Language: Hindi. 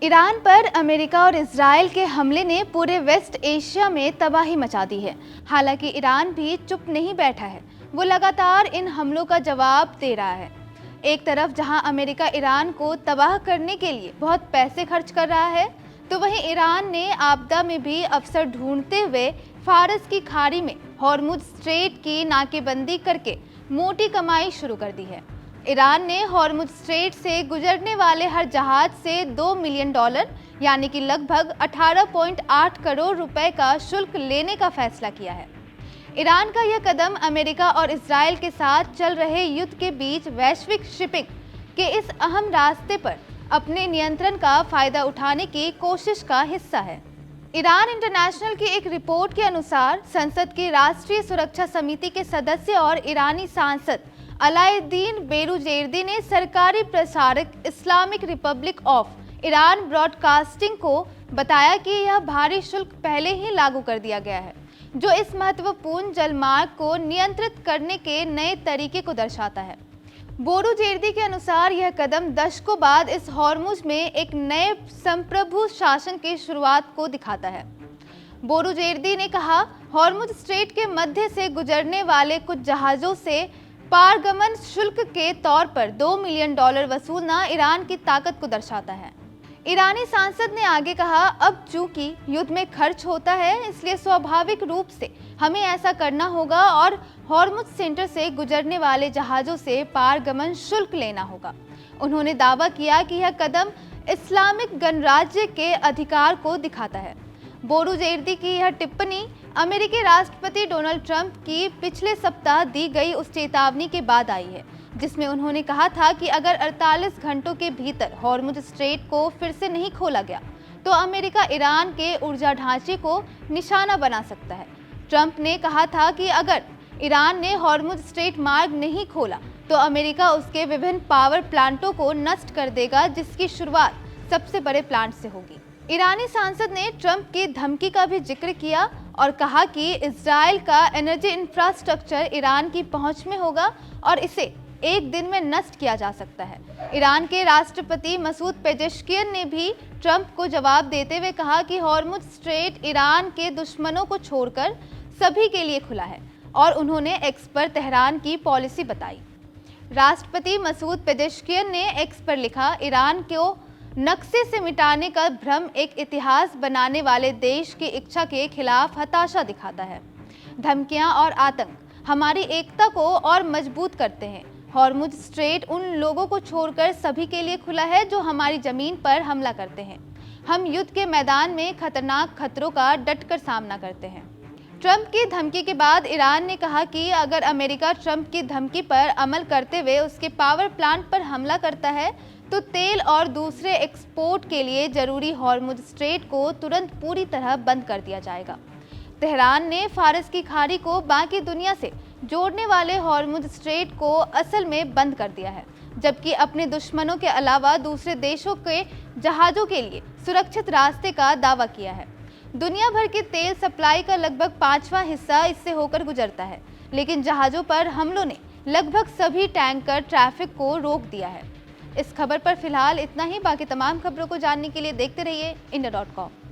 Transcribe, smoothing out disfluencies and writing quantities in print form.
ईरान पर अमेरिका और इजराइल के हमले ने पूरे वेस्ट एशिया में तबाही मचा दी है। हालांकि ईरान भी चुप नहीं बैठा है, वो लगातार इन हमलों का जवाब दे रहा है। एक तरफ जहां अमेरिका ईरान को तबाह करने के लिए बहुत पैसे खर्च कर रहा है, तो वहीं ईरान ने आपदा में भी अवसर ढूंढते हुए फारस की खाड़ी में हॉर्मुज स्ट्रेट की नाकेबंदी करके मोटी कमाई शुरू कर दी है। ईरान ने हॉर्मुज स्ट्रेट से गुजरने वाले हर जहाज से $2 मिलियन यानी कि लगभग 18.8 करोड़ रुपए का शुल्क लेने का फैसला किया है। ईरान का यह कदम अमेरिका और इजराइल के साथ चल रहे युद्ध के बीच वैश्विक शिपिंग के इस अहम रास्ते पर अपने नियंत्रण का फायदा उठाने की कोशिश का हिस्सा है। ईरान इंटरनेशनल की एक रिपोर्ट के अनुसार संसद की राष्ट्रीय सुरक्षा समिति के सदस्य और ईरानी सांसद अलाउद्दीन बेरूजेर्दी ने सरकारी प्रसारक Islamic Republic of Iran broadcasting को बताया कि यह भारी शुल्क पहले ही लागू कर दिया गया है, जो इस महत्वपूर्ण जलमार्ग को नियंत्रित करने के नए तरीके को दर्शाता है। बेरूजेर्दी के अनुसार यह कदम दशकों बाद इस हॉर्मुज में एक नए संप्रभु शासन की शुरुआत को दिखाता है। बेरूजेर्दी ने कहा, हॉर्मुज स्ट्रेट के मध्य से गुजरने वाले कुछ जहाजों से पारगमन शुल्क के तौर पर $2 मिलियन वसूलना ईरान की ताकत को दर्शाता है। ईरानी सांसद ने आगे कहा, अब चूंकि युद्ध में खर्च होता है, इसलिए स्वाभाविक रूप से हमें ऐसा करना होगा और हॉर्मुज सेंटर से गुजरने वाले जहाजों से पारगमन शुल्क लेना होगा। उन्होंने दावा किया कि यह कदम इस्लामिक गणराज्य के अधिकार को दिखाता है। बेरूजेर्दी की यह टिप्पणी अमेरिकी राष्ट्रपति डोनाल्ड ट्रंप की पिछले सप्ताह दी गई उस चेतावनी के बाद आई है, जिसमें उन्होंने कहा था कि अगर 48 घंटों के भीतर हॉर्मुज स्ट्रेट को फिर से नहीं खोला गया, तो अमेरिका ईरान के ऊर्जा ढांचे को निशाना बना सकता है। ट्रंप ने कहा था कि अगर ईरान ने हॉर्मुज स्ट्रेट मार्ग नहीं खोला, तो अमेरिका उसके विभिन्न पावर प्लांटों को नष्ट कर देगा, जिसकी शुरुआत सबसे बड़े प्लांट से होगी। ईरानी सांसद ने ट्रंप की धमकी का भी जिक्र किया और कहा कि इजराइल का एनर्जी इंफ्रास्ट्रक्चर ईरान की पहुंच में होगा और इसे एक दिन में नष्ट किया जा सकता है। ईरान के राष्ट्रपति मसूद पेजेश्कियन ने भी ट्रंप को जवाब देते हुए कहा कि हॉर्मुज स्ट्रेट ईरान के दुश्मनों को छोड़कर सभी के लिए खुला है और उन्होंने एक्स पर तेहरान की पॉलिसी बताई। राष्ट्रपति मसूद पेजेश्कियन ने एक्स पर लिखा, ईरान को नक्शे से मिटाने का भ्रम एक इतिहास बनाने वाले देश की इच्छा के खिलाफ हताशा दिखाता है। धमकियां और आतंक हमारी एकता को और मजबूत करते हैं। हॉर्मुज स्ट्रेट उन लोगों को छोड़कर सभी के लिए खुला है जो हमारी जमीन पर हमला करते हैं। हम युद्ध के मैदान में खतरनाक खतरों का डटकर सामना करते हैं। ट्रंप की धमकी के बाद ईरान ने कहा कि अगर अमेरिका ट्रंप की धमकी पर अमल करते हुए उसके पावर प्लांट पर हमला करता है, तो तेल और दूसरे एक्सपोर्ट के लिए जरूरी हॉर्मुज स्ट्रेट को तुरंत पूरी तरह बंद कर दिया जाएगा। तेहरान ने फारस की खाड़ी को बाकी दुनिया से जोड़ने वाले हॉर्मुज स्ट्रेट को असल में बंद कर दिया है, जबकि अपने दुश्मनों के अलावा दूसरे देशों के जहाज़ों के लिए सुरक्षित रास्ते का दावा किया है। दुनिया भर की तेल सप्लाई का लगभग 5वां हिस्सा इससे होकर गुजरता है, लेकिन जहाज़ों पर हमलों ने लगभग सभी टैंकर ट्रैफिक को रोक दिया है। इस खबर पर फिलहाल इतना ही। बाकी तमाम खबरों को जानने के लिए देखते रहिए India.com।